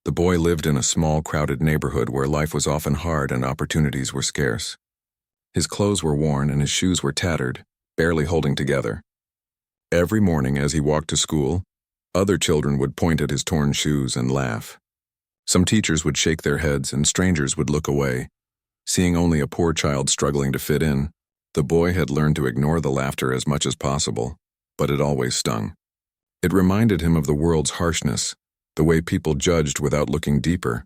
The boy lived in a small, crowded neighborhood where life was often hard and opportunities were scarce. His clothes were worn and his shoes were tattered, barely holding together. Every morning as he walked to school, other children would point at his torn shoes and laugh. Some teachers would shake their heads and strangers would look away, seeing only a poor child struggling to fit in. The boy had learned to ignore the laughter as much as possible, but it always stung. It reminded him of the world's harshness, the way people judged without looking deeper.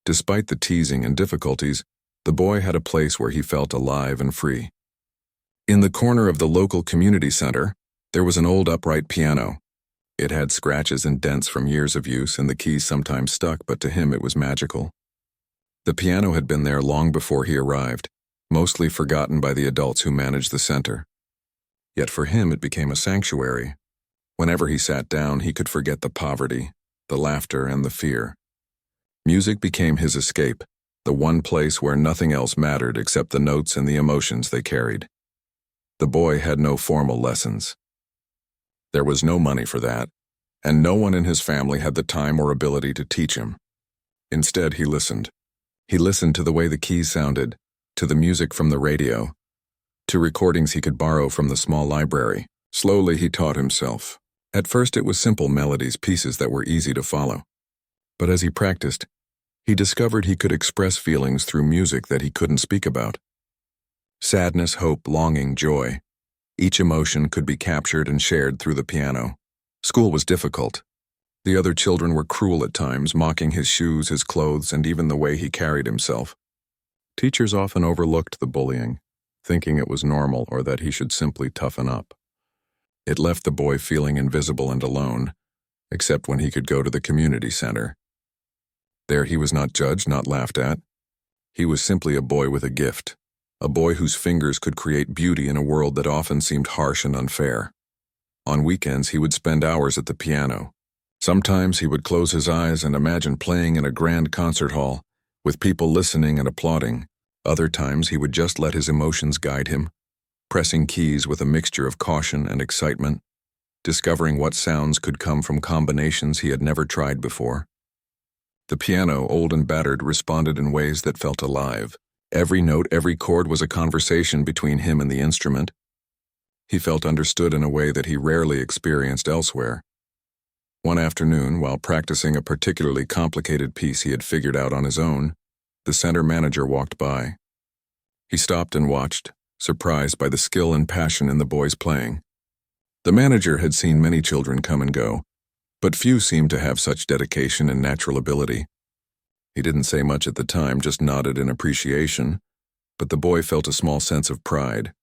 Despite the teasing and difficulties, the boy had a place where he felt alive and free. In the corner of the local community center, there was an old upright piano. It had scratches and dents from years of use, and the keys sometimes stuck, but to him it was magical. The piano had been there long before he arrived, mostly forgotten by the adults who managed the center. Yet for him it became a sanctuary. Whenever he sat down, he could forget the poverty, the laughter, and the fear. Music became his escape, the one place where nothing else mattered except the notes and the emotions they carried. The boy had no formal lessons. There was no money for that, and no one in his family had the time or ability to teach him. Instead, he listened. He listened to the way the keys sounded, to the music from the radio, to recordings he could borrow from the small library. Slowly, he taught himself. At first, it was simple melodies, pieces that were easy to follow. But as he practiced, he discovered he could express feelings through music that he couldn't speak about. Sadness, hope, longing, joy. Each emotion could be captured and shared through the piano. School was difficult. The other children were cruel at times, mocking his shoes, his clothes, and even the way he carried himself. Teachers often overlooked the bullying, thinking it was normal or that he should simply toughen up. It left the boy feeling invisible and alone, except when he could go to the community center. There he was not judged, not laughed at. He was simply a boy with a gift, a boy whose fingers could create beauty in a world that often seemed harsh and unfair. On weekends, he would spend hours at the piano. Sometimes he would close his eyes and imagine playing in a grand concert hall, with people listening and applauding. Other times, he would just let his emotions guide him, pressing keys with a mixture of caution and excitement, discovering what sounds could come from combinations he had never tried before. The piano, old and battered, responded in ways that felt alive. Every note, every chord was a conversation between him and the instrument. He felt understood in a way that he rarely experienced elsewhere. One afternoon, while practicing a particularly complicated piece he had figured out on his own, the center manager walked by. He stopped and watched, surprised by the skill and passion in the boy's playing. The manager had seen many children come and go, but few seemed to have such dedication and natural ability. He didn't say much at the time, just nodded in appreciation, but the boy felt a small sense of pride.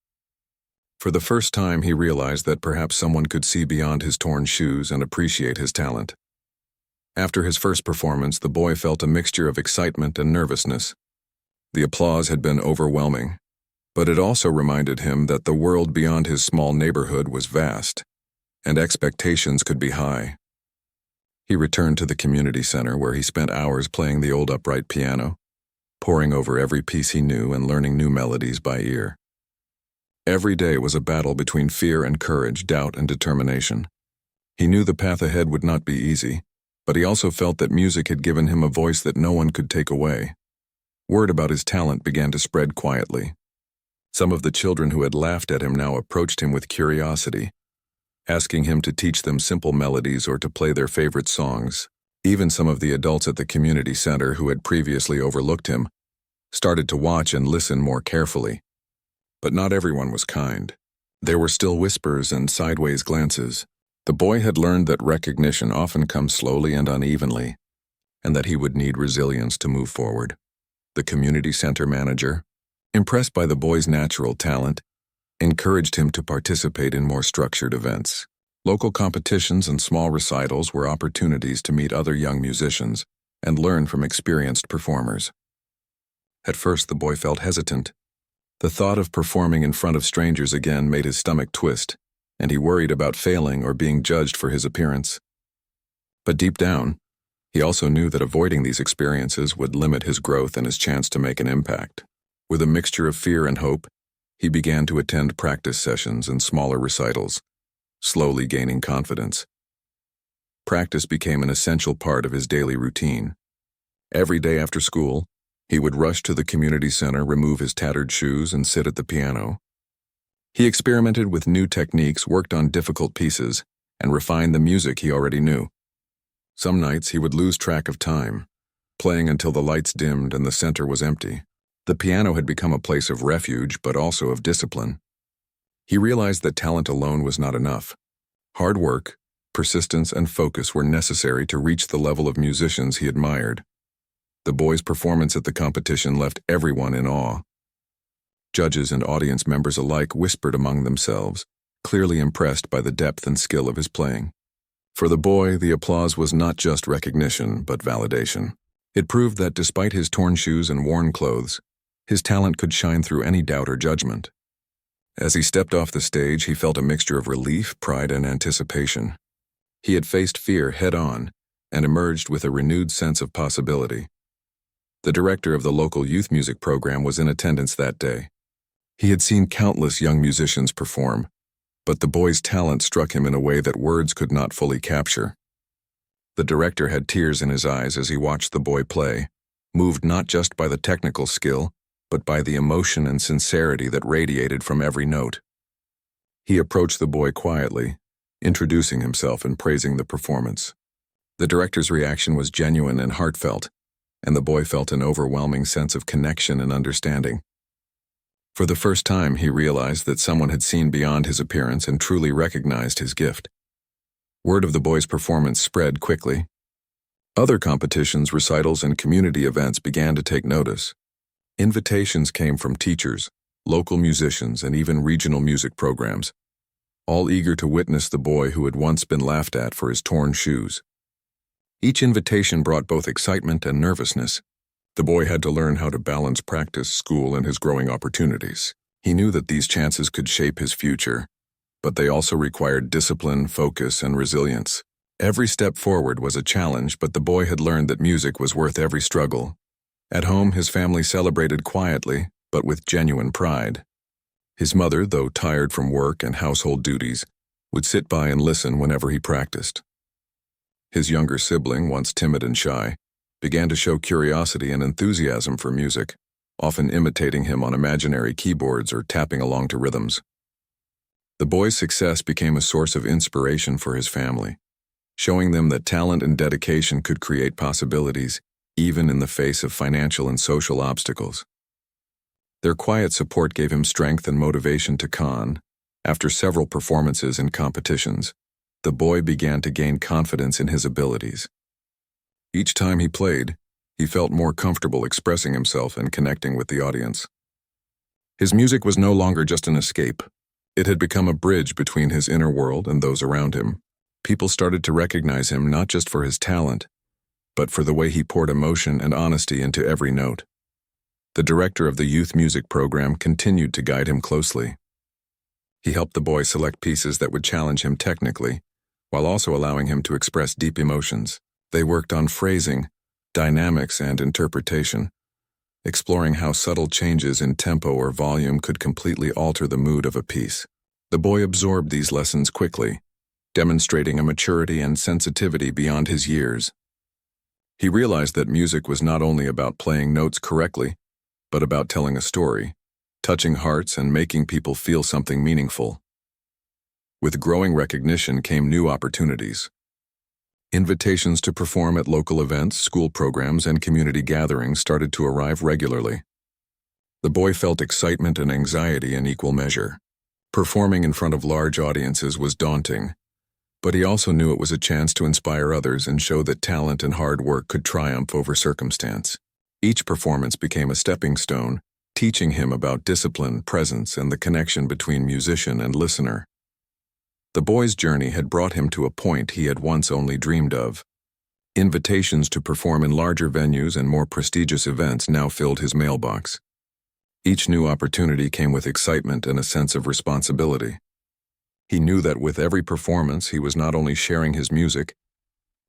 For the first time, he realized that perhaps someone could see beyond his torn shoes and appreciate his talent. After his first performance, the boy felt a mixture of excitement and nervousness. The applause had been overwhelming, but it also reminded him that the world beyond his small neighborhood was vast, and expectations could be high. He returned to the community center where he spent hours playing the old upright piano, poring over every piece he knew and learning new melodies by ear. Every day was a battle between fear and courage, doubt and determination. He knew the path ahead would not be easy, but he also felt that music had given him a voice that no one could take away. Word about his talent began to spread quietly. Some of the children who had laughed at him now approached him with curiosity, asking him to teach them simple melodies or to play their favorite songs. Even some of the adults at the community center who had previously overlooked him started to watch and listen more carefully. But not everyone was kind. There were still whispers and sideways glances. The boy had learned that recognition often comes slowly and unevenly, and that he would need resilience to move forward. The community center manager, impressed by the boy's natural talent, encouraged him to participate in more structured events. Local competitions and small recitals were opportunities to meet other young musicians and learn from experienced performers. At first, the boy felt hesitant. The thought of performing in front of strangers again made his stomach twist, and he worried about failing or being judged for his appearance. But deep down, he also knew that avoiding these experiences would limit his growth and his chance to make an impact. With a mixture of fear and hope, he began to attend practice sessions and smaller recitals, slowly gaining confidence. Practice became an essential part of his daily routine. Every day after school, he would rush to the community center, remove his tattered shoes, and sit at the piano. He experimented with new techniques, worked on difficult pieces, and refined the music he already knew. Some nights he would lose track of time, playing until the lights dimmed and the center was empty. The piano had become a place of refuge, but also of discipline. He realized that talent alone was not enough. Hard work, persistence, and focus were necessary to reach the level of musicians he admired. The boy's performance at the competition left everyone in awe. Judges and audience members alike whispered among themselves, clearly impressed by the depth and skill of his playing. For the boy, the applause was not just recognition, but validation. It proved that despite his torn shoes and worn clothes, his talent could shine through any doubt or judgment. As he stepped off the stage, he felt a mixture of relief, pride, and anticipation. He had faced fear head-on and emerged with a renewed sense of possibility. The director of the local youth music program was in attendance that day. He had seen countless young musicians perform, but the boy's talent struck him in a way that words could not fully capture. The director had tears in his eyes as he watched the boy play, moved not just by the technical skill, but by the emotion and sincerity that radiated from every note. He approached the boy quietly, introducing himself and praising the performance. The director's reaction was genuine and heartfelt, and the boy felt an overwhelming sense of connection and understanding. For the first time, he realized that someone had seen beyond his appearance and truly recognized his gift. Word of the boy's performance spread quickly. Other competitions, recitals, and community events began to take notice. Invitations came from teachers, local musicians, and even regional music programs, all eager to witness the boy who had once been laughed at for his torn shoes. Each invitation brought both excitement and nervousness. The boy had to learn how to balance practice, school, and his growing opportunities. He knew that these chances could shape his future, but they also required discipline, focus, and resilience. Every step forward was a challenge, but the boy had learned that music was worth every struggle. At home, his family celebrated quietly, but with genuine pride. His mother, though tired from work and household duties, would sit by and listen whenever he practiced. His younger sibling, once timid and shy, began to show curiosity and enthusiasm for music, often imitating him on imaginary keyboards or tapping along to rhythms. The boy's success became a source of inspiration for his family, showing them that talent and dedication could create possibilities, even in the face of financial and social obstacles. Their quiet support gave him strength and motivation to con. After several performances and competitions, the boy began to gain confidence in his abilities. Each time he played, he felt more comfortable expressing himself and connecting with the audience. His music was no longer just an escape. It had become a bridge between his inner world and those around him. People started to recognize him not just for his talent, but for the way he poured emotion and honesty into every note. The director of the youth music program continued to guide him closely. He helped the boy select pieces that would challenge him technically, while also allowing him to express deep emotions. They worked on phrasing, dynamics, and interpretation, exploring how subtle changes in tempo or volume could completely alter the mood of a piece. The boy absorbed these lessons quickly, demonstrating a maturity and sensitivity beyond his years. He realized that music was not only about playing notes correctly, but about telling a story, touching hearts, and making people feel something meaningful. With growing recognition came new opportunities. Invitations to perform at local events, school programs, and community gatherings started to arrive regularly. The boy felt excitement and anxiety in equal measure. Performing in front of large audiences was daunting, but he also knew it was a chance to inspire others and show that talent and hard work could triumph over circumstance. Each performance became a stepping stone, teaching him about discipline, presence, and the connection between musician and listener. The boy's journey had brought him to a point he had once only dreamed of. Invitations to perform in larger venues and more prestigious events now filled his mailbox. Each new opportunity came with excitement and a sense of responsibility. He knew that with every performance he was not only sharing his music,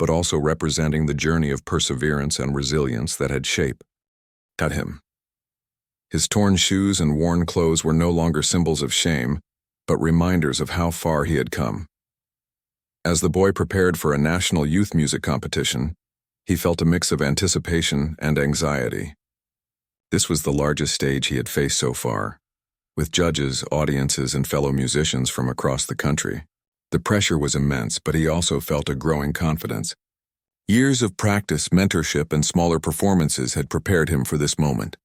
but also representing the journey of perseverance and resilience that had shaped him. His torn shoes and worn clothes were no longer symbols of shame, but reminders of how far he had come. As the boy prepared for a national youth music competition, he felt a mix of anticipation and anxiety. This was the largest stage he had faced so far, with judges, audiences, and fellow musicians from across the country. The pressure was immense, but he also felt a growing confidence. Years of practice, mentorship, and smaller performances had prepared him for this moment.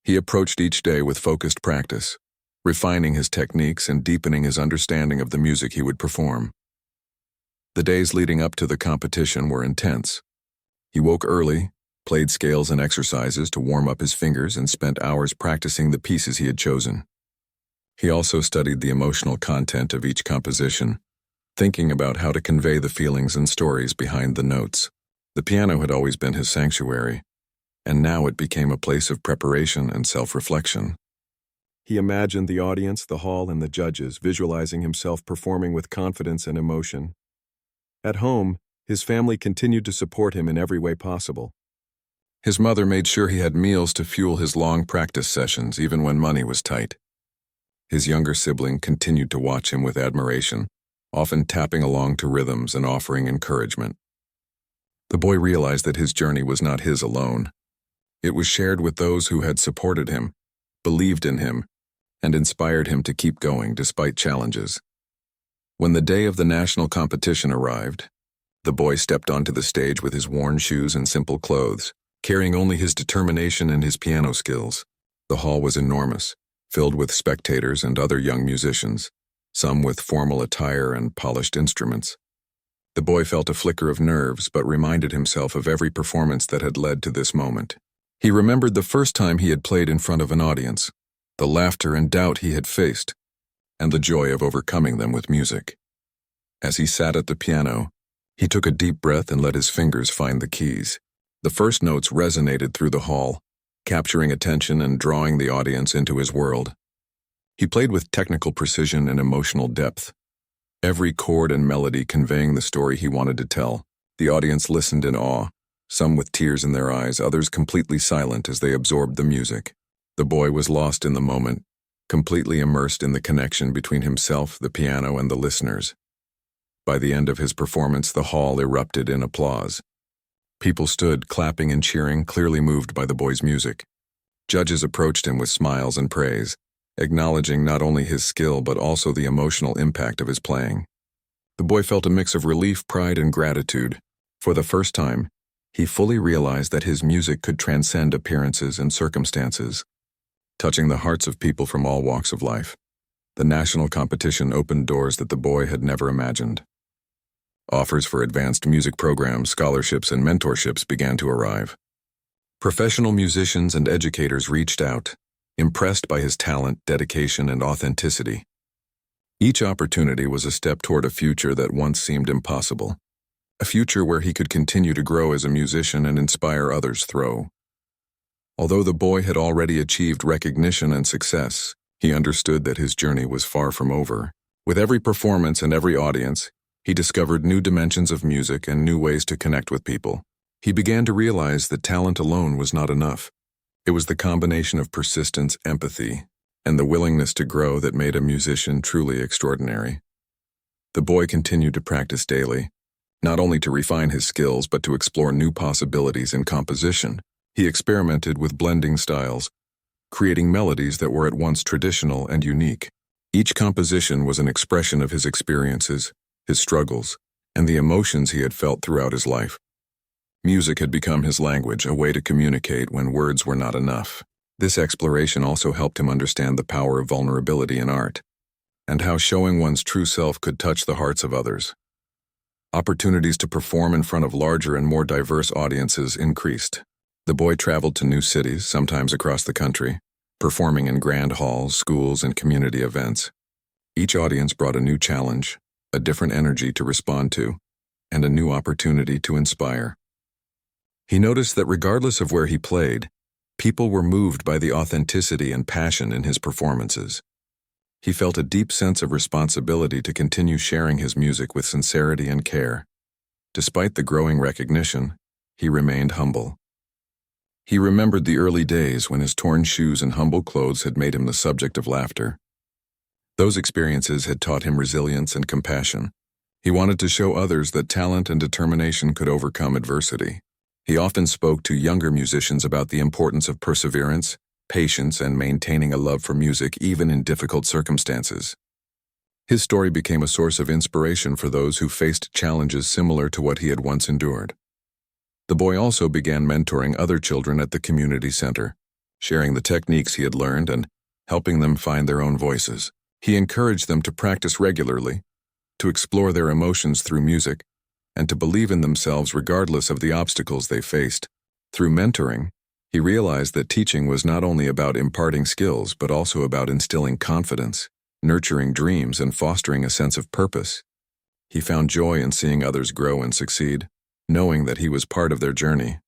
He approached each day with focused practice, refining his techniques and deepening his understanding of the music he would perform. The days leading up to the competition were intense. He woke early, played scales and exercises to warm up his fingers, and spent hours practicing the pieces he had chosen. He also studied the emotional content of each composition, thinking about how to convey the feelings and stories behind the notes. The piano had always been his sanctuary, and now it became a place of preparation and self-reflection. He imagined the audience, the hall, and the judges, visualizing himself performing with confidence and emotion. At home, his family continued to support him in every way possible. His mother made sure he had meals to fuel his long practice sessions, even when money was tight. His younger sibling continued to watch him with admiration, often tapping along to rhythms and offering encouragement. The boy realized that his journey was not his alone. It was shared with those who had supported him, believed in him, and inspired him to keep going despite challenges. When the day of the national competition arrived, the boy stepped onto the stage with his worn shoes and simple clothes, carrying only his determination and his piano skills. The hall was enormous, filled with spectators and other young musicians, some with formal attire and polished instruments. The boy felt a flicker of nerves, but reminded himself of every performance that had led to this moment. He remembered the first time he had played in front of an audience, the laughter and doubt he had faced, and the joy of overcoming them with music. As he sat at the piano, he took a deep breath and let his fingers find the keys. The first notes resonated through the hall, capturing attention and drawing the audience into his world. He played with technical precision and emotional depth, every chord and melody conveying the story he wanted to tell. The audience listened in awe, some with tears in their eyes, others completely silent as they absorbed the music. The boy was lost in the moment, completely immersed in the connection between himself, the piano, and the listeners. By the end of his performance, the hall erupted in applause. People stood, clapping and cheering, clearly moved by the boy's music. Judges approached him with smiles and praise, acknowledging not only his skill but also the emotional impact of his playing. The boy felt a mix of relief, pride, and gratitude. For the first time, he fully realized that his music could transcend appearances and circumstances, touching the hearts of people from all walks of life. The national competition opened doors that the boy had never imagined. Offers for advanced music programs, scholarships, and mentorships began to arrive. Professional musicians and educators reached out, impressed by his talent, dedication, and authenticity. Each opportunity was a step toward a future that once seemed impossible, a future where he could continue to grow as a musician and inspire others through. Although the boy had already achieved recognition and success, he understood that his journey was far from over. With every performance and every audience, he discovered new dimensions of music and new ways to connect with people. He began to realize that talent alone was not enough. It was the combination of persistence, empathy, and the willingness to grow that made a musician truly extraordinary. The boy continued to practice daily, not only to refine his skills but to explore new possibilities in composition. He experimented with blending styles, creating melodies that were at once traditional and unique. Each composition was an expression of his experiences, his struggles, and the emotions he had felt throughout his life. Music had become his language, a way to communicate when words were not enough. This exploration also helped him understand the power of vulnerability in art, and how showing one's true self could touch the hearts of others. Opportunities to perform in front of larger and more diverse audiences increased. The boy traveled to new cities, sometimes across the country, performing in grand halls, schools, and community events. Each audience brought a new challenge, a different energy to respond to, and a new opportunity to inspire. He noticed that regardless of where he played, people were moved by the authenticity and passion in his performances. He felt a deep sense of responsibility to continue sharing his music with sincerity and care. Despite the growing recognition, he remained humble. He remembered the early days when his torn shoes and humble clothes had made him the subject of laughter. Those experiences had taught him resilience and compassion. He wanted to show others that talent and determination could overcome adversity. He often spoke to younger musicians about the importance of perseverance, patience, and maintaining a love for music even in difficult circumstances. His story became a source of inspiration for those who faced challenges similar to what he had once endured. The boy also began mentoring other children at the community center, sharing the techniques he had learned and helping them find their own voices. He encouraged them to practice regularly, to explore their emotions through music, and to believe in themselves regardless of the obstacles they faced. Through mentoring, he realized that teaching was not only about imparting skills but also about instilling confidence, nurturing dreams, and fostering a sense of purpose. He found joy in seeing others grow and succeed, knowing that he was part of their journey.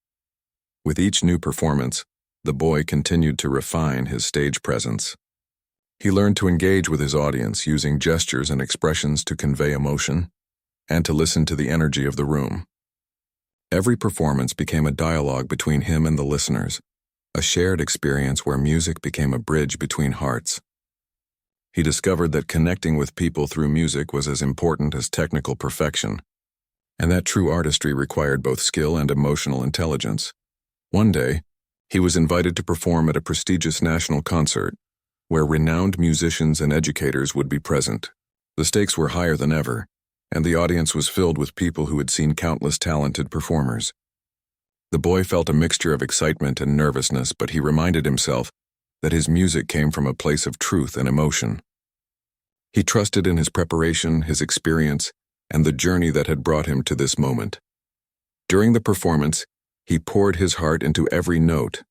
With each new performance, the boy continued to refine his stage presence. He learned to engage with his audience using gestures and expressions to convey emotion and to listen to the energy of the room. Every performance became a dialogue between him and the listeners, a shared experience where music became a bridge between hearts. He discovered that connecting with people through music was as important as technical perfection, and that true artistry required both skill and emotional intelligence. One day, he was invited to perform at a prestigious national concert, where renowned musicians and educators would be present. The stakes were higher than ever, and the audience was filled with people who had seen countless talented performers. The boy felt a mixture of excitement and nervousness, but he reminded himself that his music came from a place of truth and emotion. He trusted in his preparation, his experience, and the journey that had brought him to this moment. During the performance, he poured his heart into every note.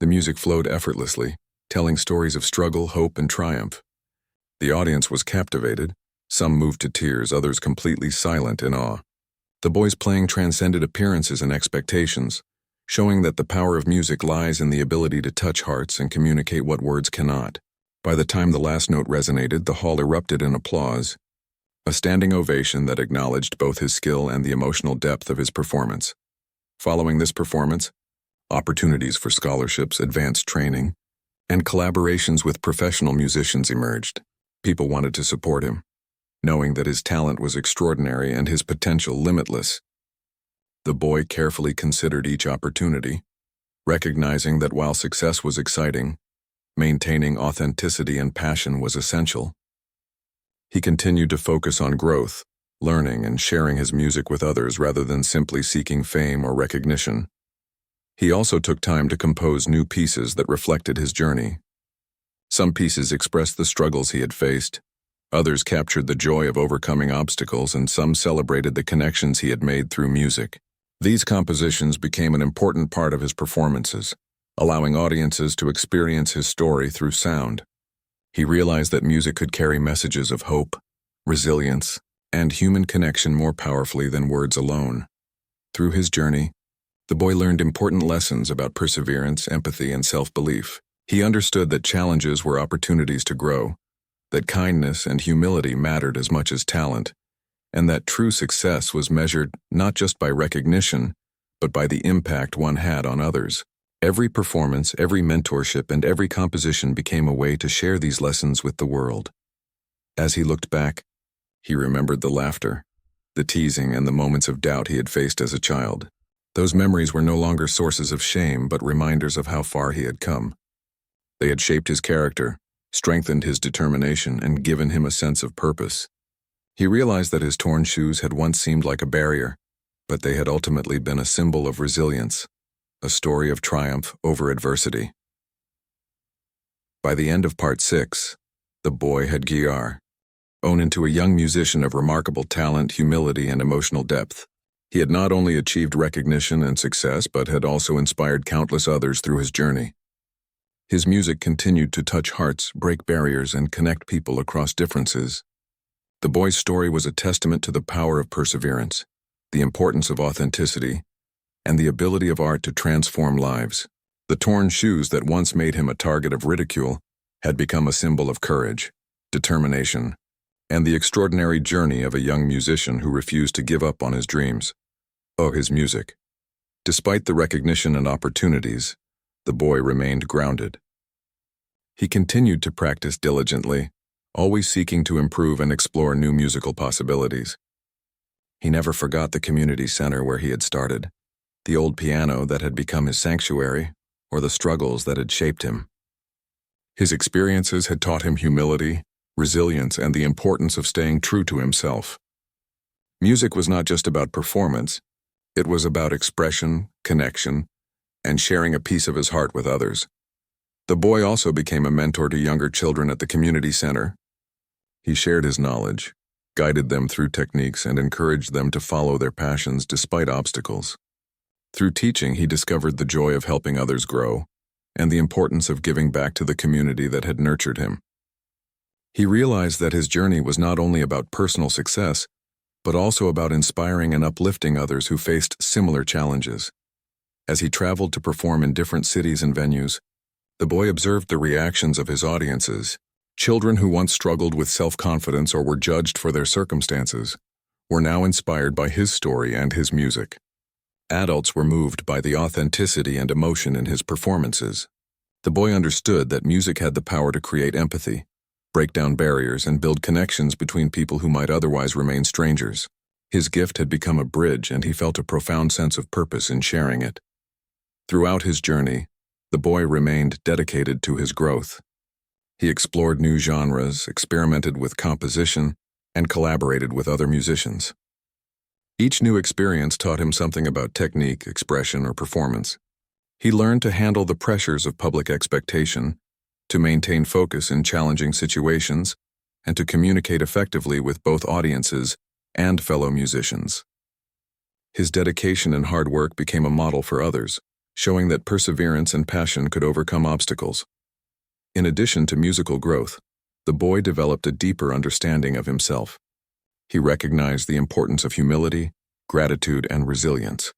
The music flowed effortlessly, telling stories of struggle, hope, and triumph. The audience was captivated, some moved to tears, others completely silent in awe. The boy's playing transcended appearances and expectations, showing that the power of music lies in the ability to touch hearts and communicate what words cannot. By the time the last note resonated, the hall erupted in applause, a standing ovation that acknowledged both his skill and the emotional depth of his performance. Following this performance, opportunities for scholarships, advanced training, and collaborations with professional musicians emerged. People wanted to support him, knowing that his talent was extraordinary and his potential limitless. The boy carefully considered each opportunity, recognizing that while success was exciting, maintaining authenticity and passion was essential. He continued to focus on growth, learning, and sharing his music with others rather than simply seeking fame or recognition. He also took time to compose new pieces that reflected his journey. Some pieces expressed the struggles he had faced, others captured the joy of overcoming obstacles, and some celebrated the connections he had made through music. These compositions became an important part of his performances, allowing audiences to experience his story through sound. He realized that music could carry messages of hope, resilience, and human connection more powerfully than words alone. Through his journey, the boy learned important lessons about perseverance, empathy, and self-belief. He understood that challenges were opportunities to grow, that kindness and humility mattered as much as talent, and that true success was measured not just by recognition, but by the impact one had on others. Every performance, every mentorship, and every composition became a way to share these lessons with the world. As he looked back, he remembered the laughter, the teasing, and the moments of doubt he had faced as a child. Those memories were no longer sources of shame, but reminders of how far he had come. They had shaped his character, strengthened his determination, and given him a sense of purpose. He realized that his torn shoes had once seemed like a barrier, but they had ultimately been a symbol of resilience, a story of triumph over adversity. By the end of Part 6, the boy had grown into a young musician of remarkable talent, humility, and emotional depth. He had not only achieved recognition and success, but had also inspired countless others through his journey. His music continued to touch hearts, break barriers, and connect people across differences. The boy's story was a testament to the power of perseverance, the importance of authenticity, and the ability of art to transform lives. The torn shoes that once made him a target of ridicule had become a symbol of courage, determination, and the extraordinary journey of a young musician who refused to give up on his dreams. His music. Despite the recognition and opportunities, the boy remained grounded. He continued to practice diligently, always seeking to improve and explore new musical possibilities. He never forgot the community center where he had started, the old piano that had become his sanctuary, or the struggles that had shaped him. His experiences had taught him humility, resilience, and the importance of staying true to himself. Music was not just about performance, it was about expression, connection, and sharing a piece of his heart with others. The boy also became a mentor to younger children at the community center. He shared his knowledge, guided them through techniques, and encouraged them to follow their passions despite obstacles. Through teaching, he discovered the joy of helping others grow and the importance of giving back to the community that had nurtured him. He realized that his journey was not only about personal success, but also about inspiring and uplifting others who faced similar challenges. As he traveled to perform in different cities and venues, the boy observed the reactions of his audiences. Children who once struggled with self-confidence or were judged for their circumstances were now inspired by his story and his music. Adults were moved by the authenticity and emotion in his performances. The boy understood that music had the power to create empathy, break down barriers, and build connections between people who might otherwise remain strangers. His gift had become a bridge, and he felt a profound sense of purpose in sharing it. Throughout his journey, the boy remained dedicated to his growth. He explored new genres, experimented with composition, and collaborated with other musicians. Each new experience taught him something about technique, expression, or performance. He learned to handle the pressures of public expectation, to maintain focus in challenging situations, and to communicate effectively with both audiences and fellow musicians. His dedication and hard work became a model for others, showing that perseverance and passion could overcome obstacles. In addition to musical growth, the boy developed a deeper understanding of himself. He recognized the importance of humility, gratitude, and resilience.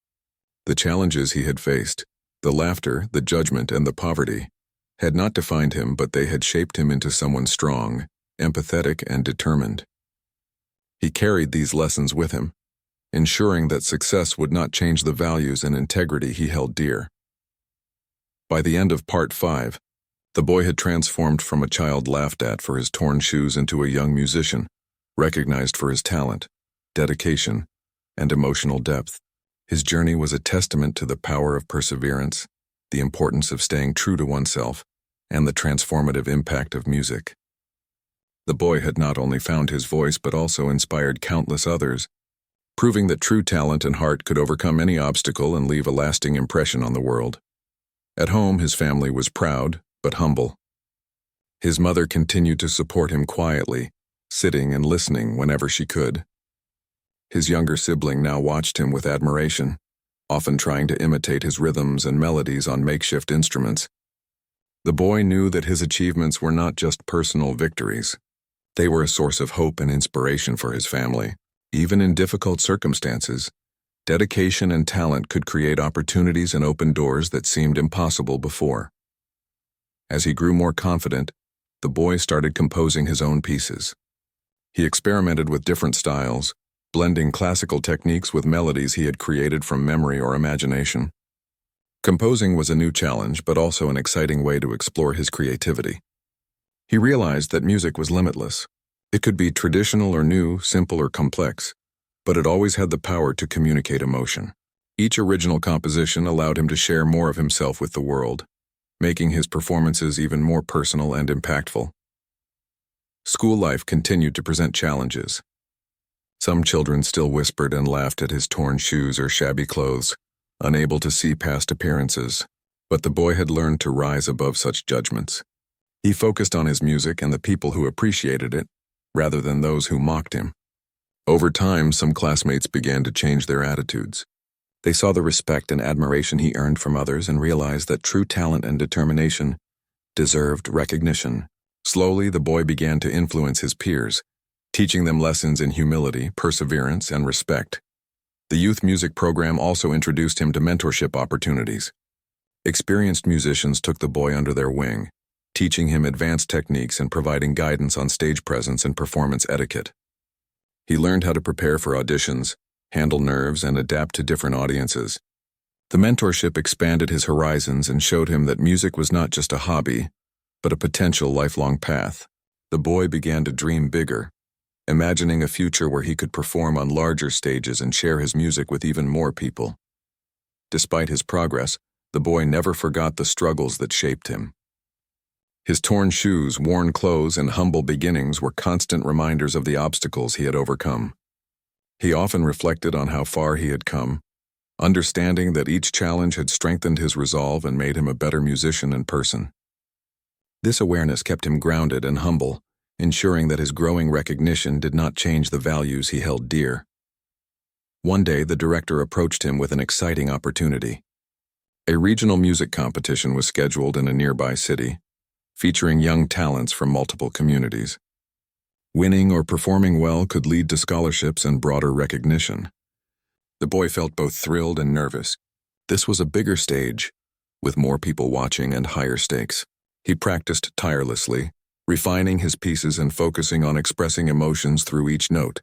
The challenges he had faced, the laughter, the judgment, and the poverty, had not defined him, but they had shaped him into someone strong, empathetic, and determined. He carried these lessons with him, ensuring that success would not change the values and integrity he held dear. By the end of Part 5, the boy had transformed from a child laughed at for his torn shoes into a young musician, recognized for his talent, dedication, and emotional depth. His journey was a testament to the power of perseverance, the importance of staying true to oneself, and the transformative impact of music. The boy had not only found his voice but also inspired countless others, proving that true talent and heart could overcome any obstacle and leave a lasting impression on the world. At home, his family was proud but humble. His mother continued to support him quietly, sitting and listening whenever she could. His younger sibling now watched him with admiration, often trying to imitate his rhythms and melodies on makeshift instruments. The boy knew that his achievements were not just personal victories. They were a source of hope and inspiration for his family. Even in difficult circumstances, dedication and talent could create opportunities and open doors that seemed impossible before. As he grew more confident, the boy started composing his own pieces. He experimented with different styles, blending classical techniques with melodies he had created from memory or imagination. Composing was a new challenge, but also an exciting way to explore his creativity. He realized that music was limitless. It could be traditional or new, simple or complex, but it always had the power to communicate emotion. Each original composition allowed him to share more of himself with the world, making his performances even more personal and impactful. School life continued to present challenges. Some children still whispered and laughed at his torn shoes or shabby clothes, unable to see past appearances, but the boy had learned to rise above such judgments. He focused on his music and the people who appreciated it, rather than those who mocked him. Over time, some classmates began to change their attitudes. They saw the respect and admiration he earned from others and realized that true talent and determination deserved recognition. Slowly, the boy began to influence his peers, teaching them lessons in humility, perseverance, and respect. The youth music program also introduced him to mentorship opportunities. Experienced musicians took the boy under their wing, teaching him advanced techniques and providing guidance on stage presence and performance etiquette. He learned how to prepare for auditions, handle nerves, and adapt to different audiences. The mentorship expanded his horizons and showed him that music was not just a hobby, but a potential lifelong path. The boy began to dream bigger, imagining a future where he could perform on larger stages and share his music with even more people. Despite his progress, the boy never forgot the struggles that shaped him. His torn shoes, worn clothes, and humble beginnings were constant reminders of the obstacles he had overcome. He often reflected on how far he had come, understanding that each challenge had strengthened his resolve and made him a better musician and person. This awareness kept him grounded and humble, ensuring that his growing recognition did not change the values he held dear. One day, the director approached him with an exciting opportunity. A regional music competition was scheduled in a nearby city, featuring young talents from multiple communities. Winning or performing well could lead to scholarships and broader recognition. The boy felt both thrilled and nervous. This was a bigger stage, with more people watching and higher stakes. He practiced tirelessly, refining his pieces and focusing on expressing emotions through each note.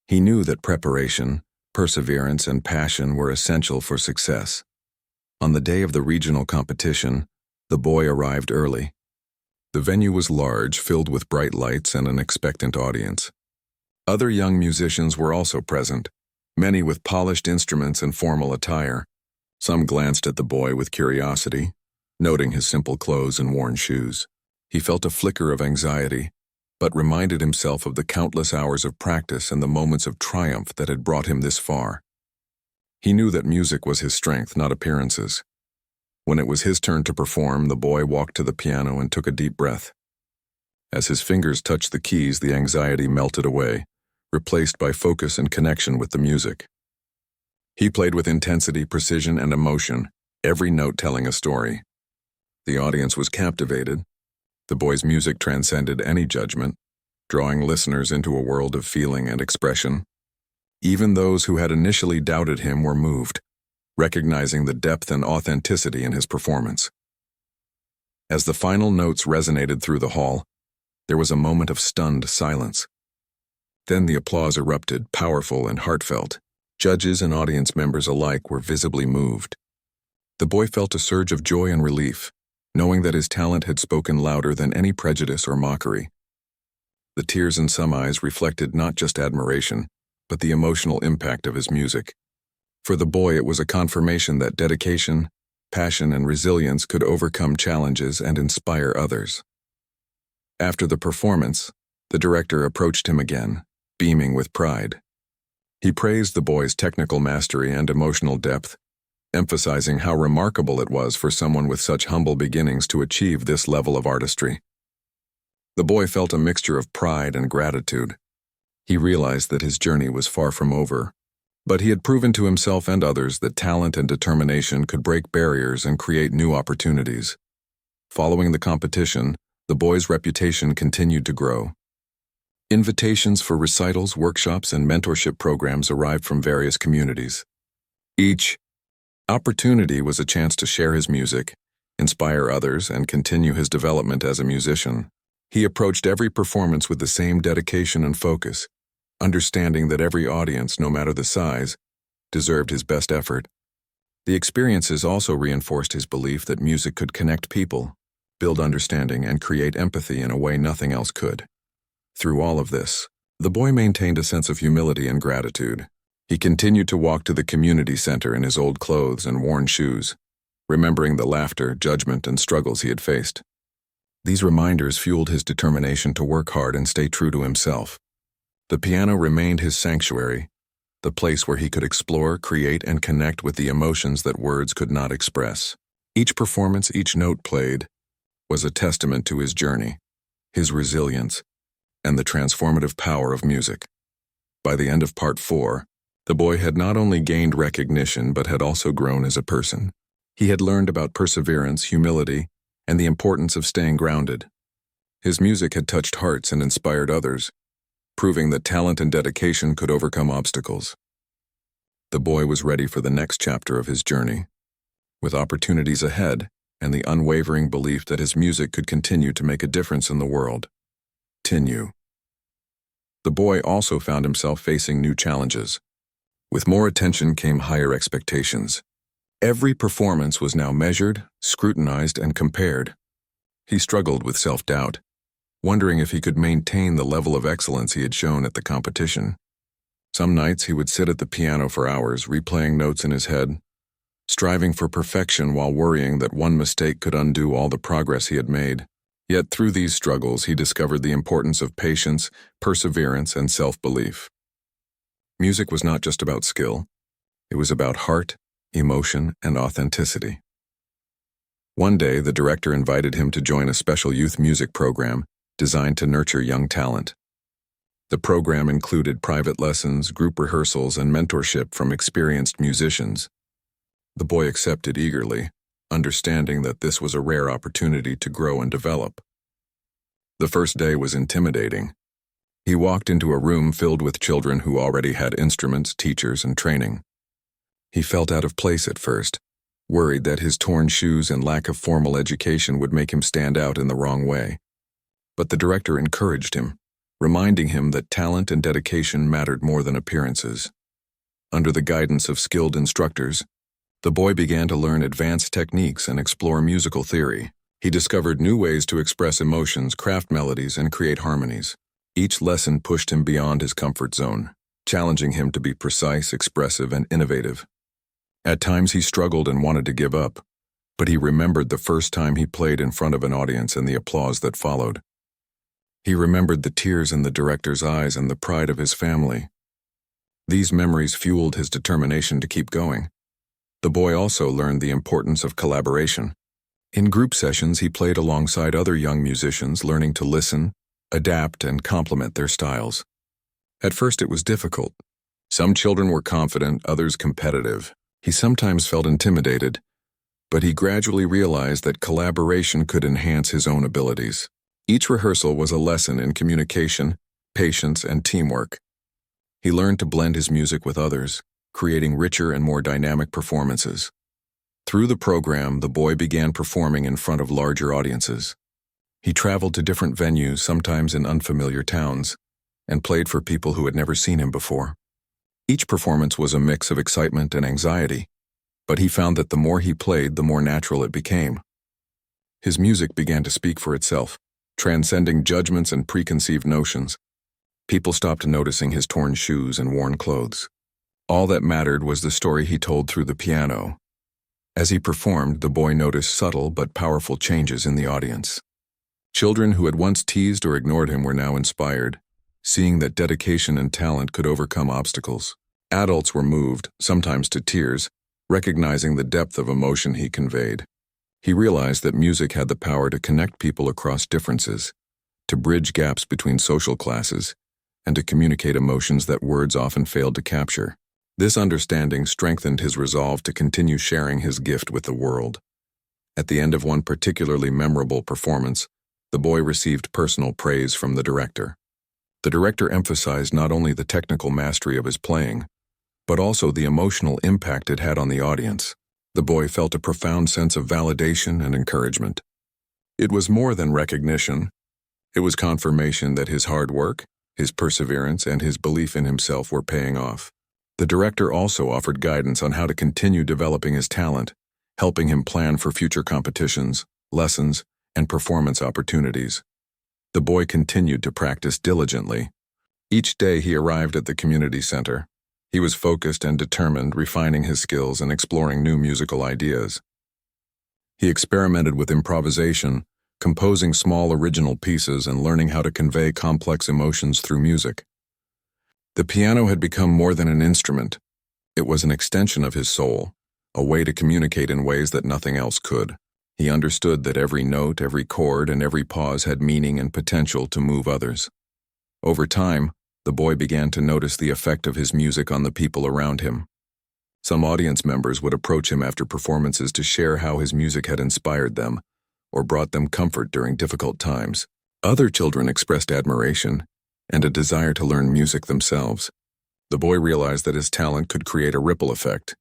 He knew that preparation, perseverance, and passion were essential for success. On the day of the regional competition, the boy arrived early. The venue was large, filled with bright lights and an expectant audience. Other young musicians were also present, many with polished instruments and formal attire. Some glanced at the boy with curiosity, noting his simple clothes and worn shoes. He felt a flicker of anxiety, but reminded himself of the countless hours of practice and the moments of triumph that had brought him this far. He knew that music was his strength, not appearances. When it was his turn to perform, the boy walked to the piano and took a deep breath. As his fingers touched the keys, the anxiety melted away, replaced by focus and connection with the music. He played with intensity, precision, and emotion, every note telling a story. The audience was captivated. The boy's music transcended any judgment, drawing listeners into a world of feeling and expression. Even those who had initially doubted him were moved, recognizing the depth and authenticity in his performance. As the final notes resonated through the hall, there was a moment of stunned silence. Then the applause erupted, powerful and heartfelt. Judges and audience members alike were visibly moved. The boy felt a surge of joy and relief, knowing that his talent had spoken louder than any prejudice or mockery. The tears in some eyes reflected not just admiration, but the emotional impact of his music. For the boy, it was a confirmation that dedication, passion, and resilience could overcome challenges and inspire others. After the performance, the director approached him again, beaming with pride. He praised the boy's technical mastery and emotional depth, emphasizing how remarkable it was for someone with such humble beginnings to achieve this level of artistry. The boy felt a mixture of pride and gratitude. He realized that his journey was far from over, but he had proven to himself and others that talent and determination could break barriers and create new opportunities. Following the competition, the boy's reputation continued to grow. Invitations for recitals, workshops, and mentorship programs arrived from various communities. Each opportunity was a chance to share his music, inspire others, and continue his development as a musician. He approached every performance with the same dedication and focus, understanding that every audience, no matter the size, deserved his best effort. The experiences also reinforced his belief that music could connect people, build understanding, and create empathy in a way nothing else could. Through all of this, the boy maintained a sense of humility and gratitude. He continued to walk to the community center in his old clothes and worn shoes, remembering the laughter, judgment, and struggles he had faced. These reminders fueled his determination to work hard and stay true to himself. The piano remained his sanctuary, the place where he could explore, create, and connect with the emotions that words could not express. Each performance, each note played, was a testament to his journey, his resilience, and the transformative power of music. By the end of Part 4, the boy had not only gained recognition but had also grown as a person. He had learned about perseverance, humility, and the importance of staying grounded. His music had touched hearts and inspired others, proving that talent and dedication could overcome obstacles. The boy was ready for the next chapter of his journey, with opportunities ahead and the unwavering belief that his music could continue to make a difference in the world. The boy also found himself facing new challenges. With more attention came higher expectations. Every performance was now measured, scrutinized, and compared. He struggled with self-doubt, wondering if he could maintain the level of excellence he had shown at the competition. Some nights he would sit at the piano for hours, replaying notes in his head, striving for perfection while worrying that one mistake could undo all the progress he had made. Yet through these struggles, he discovered the importance of patience, perseverance, and self-belief. Music was not just about skill. It was about heart, emotion, and authenticity. One day, the director invited him to join a special youth music program designed to nurture young talent. The program included private lessons, group rehearsals, and mentorship from experienced musicians. The boy accepted eagerly, understanding that this was a rare opportunity to grow and develop. The first day was intimidating. He walked into a room filled with children who already had instruments, teachers, and training. He felt out of place at first, worried that his torn shoes and lack of formal education would make him stand out in the wrong way. But the director encouraged him, reminding him that talent and dedication mattered more than appearances. Under the guidance of skilled instructors, the boy began to learn advanced techniques and explore musical theory. He discovered new ways to express emotions, craft melodies, and create harmonies. Each lesson pushed him beyond his comfort zone, challenging him to be precise, expressive, and innovative. At times he struggled and wanted to give up, but he remembered the first time he played in front of an audience and the applause that followed. He remembered the tears in the director's eyes and the pride of his family. These memories fueled his determination to keep going. The boy also learned the importance of collaboration. In group sessions, he played alongside other young musicians, learning to listen, adapt, and complement their styles. At first, it was difficult. Some children were confident, others competitive. He sometimes felt intimidated, but he gradually realized that collaboration could enhance his own abilities. Each rehearsal was a lesson in communication, patience, and teamwork. He learned to blend his music with others, creating richer and more dynamic performances. Through the program, the boy began performing in front of larger audiences. He traveled to different venues, sometimes in unfamiliar towns, and played for people who had never seen him before. Each performance was a mix of excitement and anxiety, but he found that the more he played, the more natural it became. His music began to speak for itself, transcending judgments and preconceived notions. People stopped noticing his torn shoes and worn clothes. All that mattered was the story he told through the piano. As he performed, the boy noticed subtle but powerful changes in the audience. Children who had once teased or ignored him were now inspired, seeing that dedication and talent could overcome obstacles. Adults were moved, sometimes to tears, recognizing the depth of emotion he conveyed. He realized that music had the power to connect people across differences, to bridge gaps between social classes, and to communicate emotions that words often failed to capture. This understanding strengthened his resolve to continue sharing his gift with the world. At the end of one particularly memorable performance, the boy received personal praise from the director. The director emphasized not only the technical mastery of his playing, but also the emotional impact it had on the audience. The boy felt a profound sense of validation and encouragement. It was more than recognition. It was confirmation that his hard work, his perseverance, and his belief in himself were paying off. The director also offered guidance on how to continue developing his talent, helping him plan for future competitions, lessons, and performance opportunities. The boy continued to practice diligently. Each day he arrived at the community center. He was focused and determined, refining his skills and exploring new musical ideas. He experimented with improvisation, composing small original pieces and learning how to convey complex emotions through music. The piano had become more than an instrument. It was an extension of his soul, a way to communicate in ways that nothing else could. He understood that every note, every chord, and every pause had meaning and potential to move others. Over time, the boy began to notice the effect of his music on the people around him. Some audience members would approach him after performances to share how his music had inspired them or brought them comfort during difficult times. Other children expressed admiration and a desire to learn music themselves. The boy realized that his talent could create a ripple effect,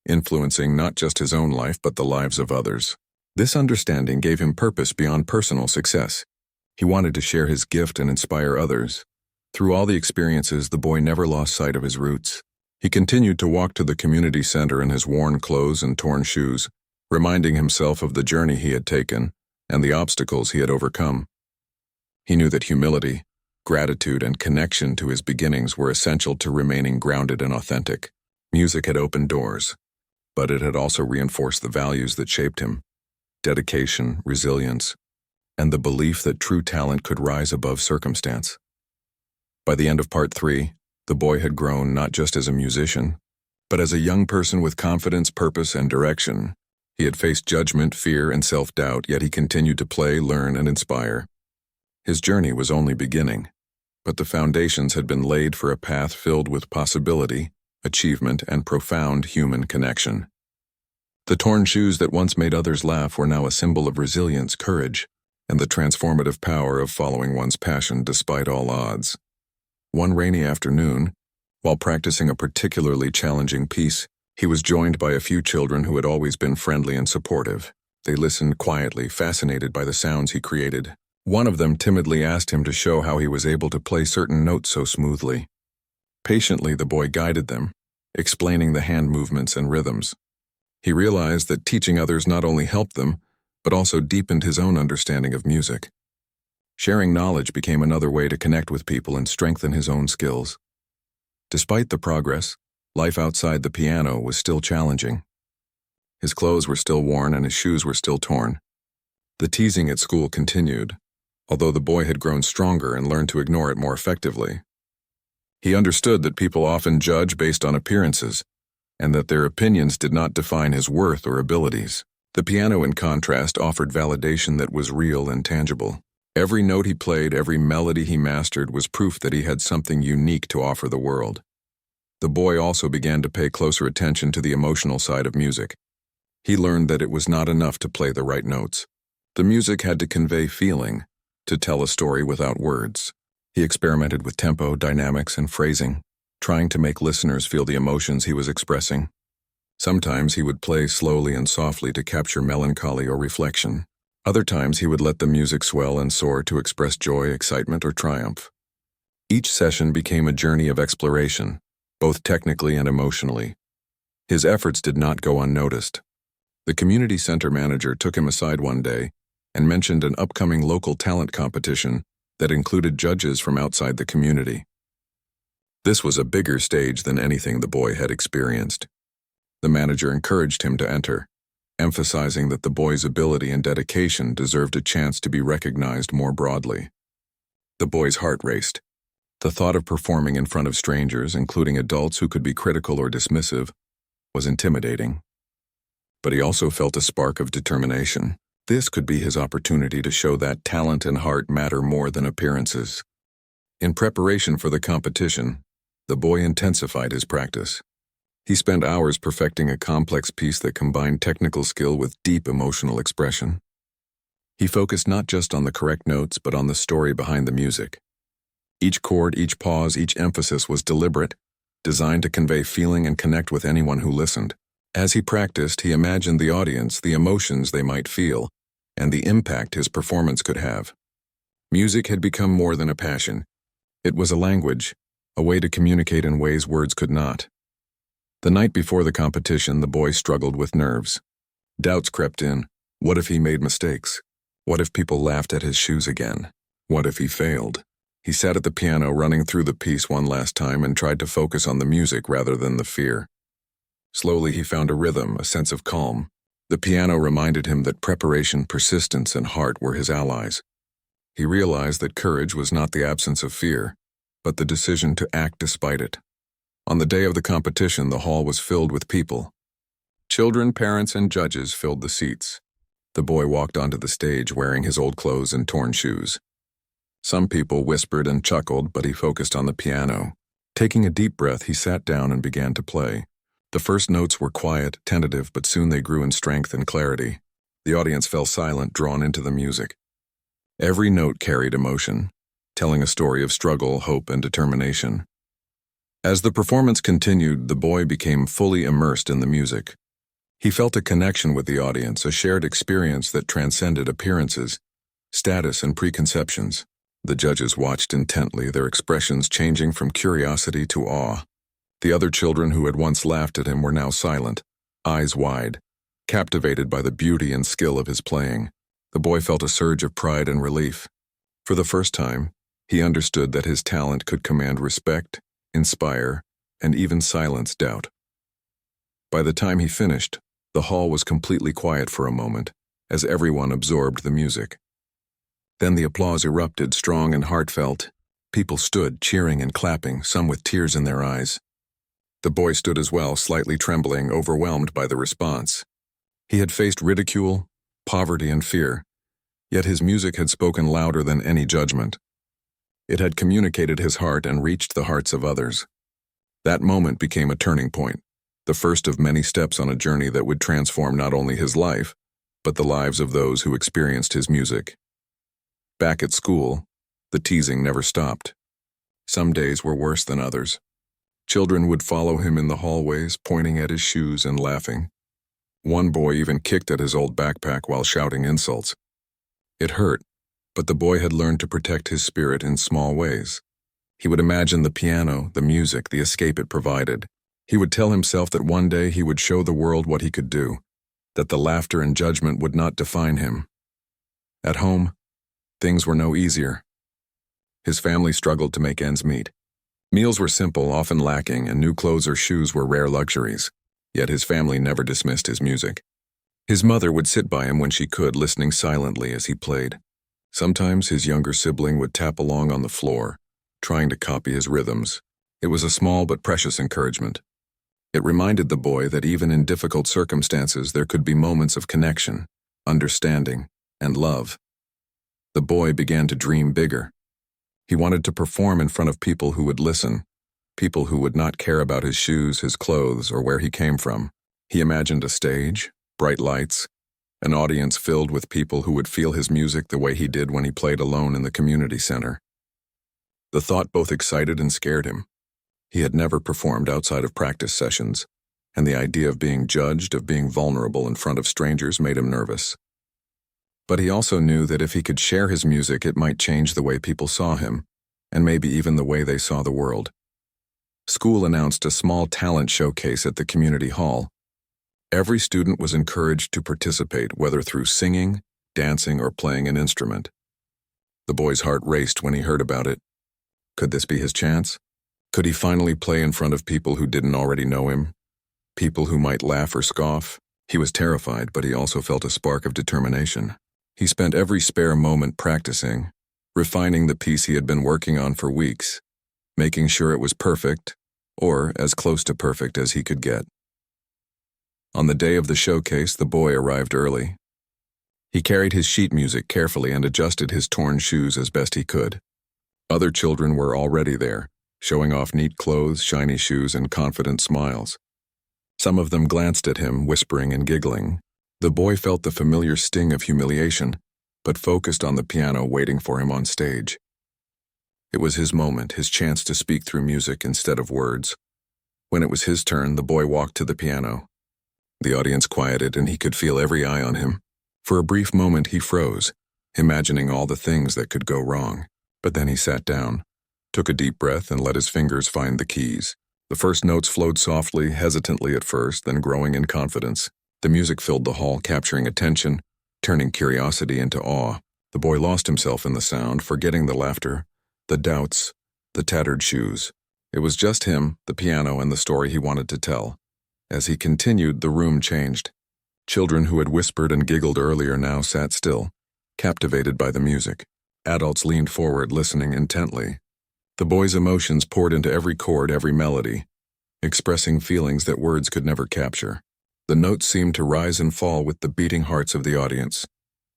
influencing not just his own life but the lives of others. This understanding gave him purpose beyond personal success. He wanted to share his gift and inspire others. Through all the experiences, the boy never lost sight of his roots. He continued to walk to the community center in his worn clothes and torn shoes, reminding himself of the journey he had taken and the obstacles he had overcome. He knew that humility, gratitude, and connection to his beginnings were essential to remaining grounded and authentic. Music had opened doors, but it had also reinforced the values that shaped him: dedication, resilience, and the belief that true talent could rise above circumstance. By the end of part 3, the boy had grown not just as a musician, but as a young person with confidence, purpose, and direction. He had faced judgment, fear, and self-doubt, yet he continued to play, learn, and inspire. His journey was only beginning, but the foundations had been laid for a path filled with possibility, achievement, and profound human connection. The torn shoes that once made others laugh were now a symbol of resilience, courage, and the transformative power of following one's passion despite all odds. One rainy afternoon, while practicing a particularly challenging piece, he was joined by a few children who had always been friendly and supportive. They listened quietly, fascinated by the sounds he created. One of them timidly asked him to show how he was able to play certain notes so smoothly. Patiently, the boy guided them, explaining the hand movements and rhythms. He realized that teaching others not only helped them, but also deepened his own understanding of music. Sharing knowledge became another way to connect with people and strengthen his own skills. Despite the progress, life outside the piano was still challenging. His clothes were still worn and his shoes were still torn. The teasing at school continued, although the boy had grown stronger and learned to ignore it more effectively. He understood that people often judge based on appearances, and that their opinions did not define his worth or abilities. The piano, in contrast, offered validation that was real and tangible. Every note he played, every melody he mastered was proof that he had something unique to offer the world. The boy also began to pay closer attention to the emotional side of music. He learned that it was not enough to play the right notes. The music had to convey feeling, to tell a story without words. He experimented with tempo, dynamics, and phrasing, trying to make listeners feel the emotions he was expressing. Sometimes he would play slowly and softly to capture melancholy or reflection. Other times he would let the music swell and soar to express joy, excitement, or triumph. Each session became a journey of exploration, both technically and emotionally. His efforts did not go unnoticed. The community center manager took him aside one day and mentioned an upcoming local talent competition that included judges from outside the community. This was a bigger stage than anything the boy had experienced. The manager encouraged him to enter, emphasizing that the boy's ability and dedication deserved a chance to be recognized more broadly. The boy's heart raced. The thought of performing in front of strangers, including adults who could be critical or dismissive, was intimidating. But he also felt a spark of determination. This could be his opportunity to show that talent and heart matter more than appearances. In preparation for the competition, the boy intensified his practice. He spent hours perfecting a complex piece that combined technical skill with deep emotional expression. He focused not just on the correct notes, but on the story behind the music. Each chord, each pause, each emphasis was deliberate, designed to convey feeling and connect with anyone who listened. As he practiced, he imagined the audience, the emotions they might feel, and the impact his performance could have. Music had become more than a passion. It was a language, a way to communicate in ways words could not. The night before the competition, the boy struggled with nerves. Doubts crept in. What if he made mistakes? What if people laughed at his shoes again? What if he failed? He sat at the piano, running through the piece one last time, and tried to focus on the music rather than the fear. Slowly he found a rhythm, a sense of calm. The piano reminded him that preparation, persistence, and heart were his allies. He realized that courage was not the absence of fear, but the decision to act despite it. On the day of the competition, the hall was filled with people. Children, parents, and judges filled the seats. The boy walked onto the stage wearing his old clothes and torn shoes. Some people whispered and chuckled, but he focused on the piano. Taking a deep breath, he sat down and began to play. The first notes were quiet, tentative, but soon they grew in strength and clarity. The audience fell silent, drawn into the music. Every note carried emotion, telling a story of struggle, hope, and determination. As the performance continued, the boy became fully immersed in the music. He felt a connection with the audience, a shared experience that transcended appearances, status, and preconceptions. The judges watched intently, their expressions changing from curiosity to awe. The other children who had once laughed at him were now silent, eyes wide, captivated by the beauty and skill of his playing. The boy felt a surge of pride and relief. For the first time, he understood that his talent could command respect, inspire, and even silence doubt. By the time he finished, the hall was completely quiet for a moment, as everyone absorbed the music. Then the applause erupted, strong and heartfelt. People stood, cheering and clapping, some with tears in their eyes. The boy stood as well, slightly trembling, overwhelmed by the response. He had faced ridicule, poverty, and fear, yet his music had spoken louder than any judgment. It had communicated his heart and reached the hearts of others. That moment became a turning point, the first of many steps on a journey that would transform not only his life, but the lives of those who experienced his music. Back at school, the teasing never stopped. Some days were worse than others. Children would follow him in the hallways, pointing at his shoes and laughing. One boy even kicked at his old backpack while shouting insults. It hurt, but the boy had learned to protect his spirit in small ways. He would imagine the piano, the music, the escape it provided. He would tell himself that one day he would show the world what he could do, that the laughter and judgment would not define him. At home, things were no easier. His family struggled to make ends meet. Meals were simple, often lacking, and new clothes or shoes were rare luxuries. Yet his family never dismissed his music. His mother would sit by him when she could, listening silently as he played. Sometimes his younger sibling would tap along on the floor, trying to copy his rhythms. It was a small but precious encouragement. It reminded the boy that even in difficult circumstances there could be moments of connection, understanding, and love. The boy began to dream bigger. He wanted to perform in front of people who would listen, people who would not care about his shoes, his clothes, or where he came from. He imagined a stage, bright lights, an audience filled with people who would feel his music the way he did when he played alone in the community center. The thought both excited and scared him. He had never performed outside of practice sessions, and the idea of being judged, of being vulnerable in front of strangers, made him nervous. But he also knew that if he could share his music, it might change the way people saw him, and maybe even the way they saw the world. School announced a small talent showcase at the community hall. Every student was encouraged to participate, whether through singing, dancing, or playing an instrument. The boy's heart raced when he heard about it. Could this be his chance? Could he finally play in front of people who didn't already know him? People who might laugh or scoff? He was terrified, but he also felt a spark of determination. He spent every spare moment practicing, refining the piece he had been working on for weeks, making sure it was perfect, or as close to perfect as he could get. On the day of the showcase, the boy arrived early. He carried his sheet music carefully and adjusted his torn shoes as best he could. Other children were already there, showing off neat clothes, shiny shoes, and confident smiles. Some of them glanced at him, whispering and giggling. The boy felt the familiar sting of humiliation, but focused on the piano waiting for him on stage. It was his moment, his chance to speak through music instead of words. When it was his turn, the boy walked to the piano. The audience quieted, and he could feel every eye on him. For a brief moment, he froze, imagining all the things that could go wrong. But then he sat down, took a deep breath, and let his fingers find the keys. The first notes flowed softly, hesitantly at first, then growing in confidence. The music filled the hall, capturing attention, turning curiosity into awe. The boy lost himself in the sound, forgetting the laughter, the doubts, the tattered shoes. It was just him, the piano, and the story he wanted to tell. As he continued, the room changed. Children who had whispered and giggled earlier now sat still, captivated by the music. Adults leaned forward, listening intently. The boy's emotions poured into every chord, every melody, expressing feelings that words could never capture. The notes seemed to rise and fall with the beating hearts of the audience.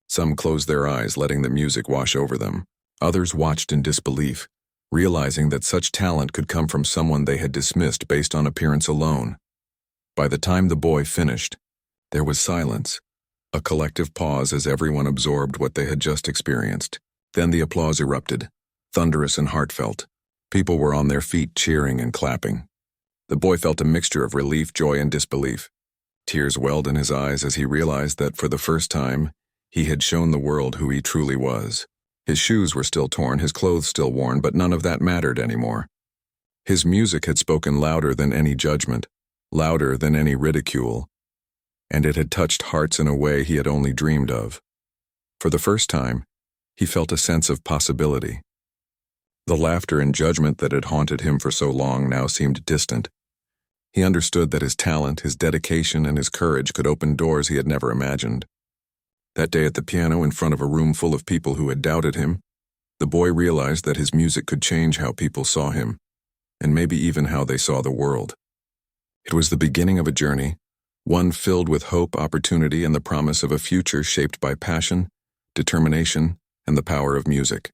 Some closed their eyes, letting the music wash over them. Others watched in disbelief, realizing that such talent could come from someone they had dismissed based on appearance alone. By the time the boy finished, there was silence, a collective pause as everyone absorbed what they had just experienced. Then the applause erupted, thunderous and heartfelt. People were on their feet, cheering and clapping. The boy felt a mixture of relief, joy, and disbelief. Tears welled in his eyes as he realized that for the first time, he had shown the world who he truly was. His shoes were still torn, his clothes still worn, but none of that mattered anymore. His music had spoken louder than any judgment, louder than any ridicule, and it had touched hearts in a way he had only dreamed of. For the first time, He felt a sense of possibility. The laughter and judgment that had haunted him for so long now seemed distant. He understood that his talent, his dedication, and his courage could open doors he had never imagined. That day at the piano in front of a room full of people who had doubted him, the boy realized that his music could change how people saw him, and maybe even how they saw the world. It was the beginning of a journey, one filled with hope, opportunity, and the promise of a future shaped by passion, determination, and the power of music.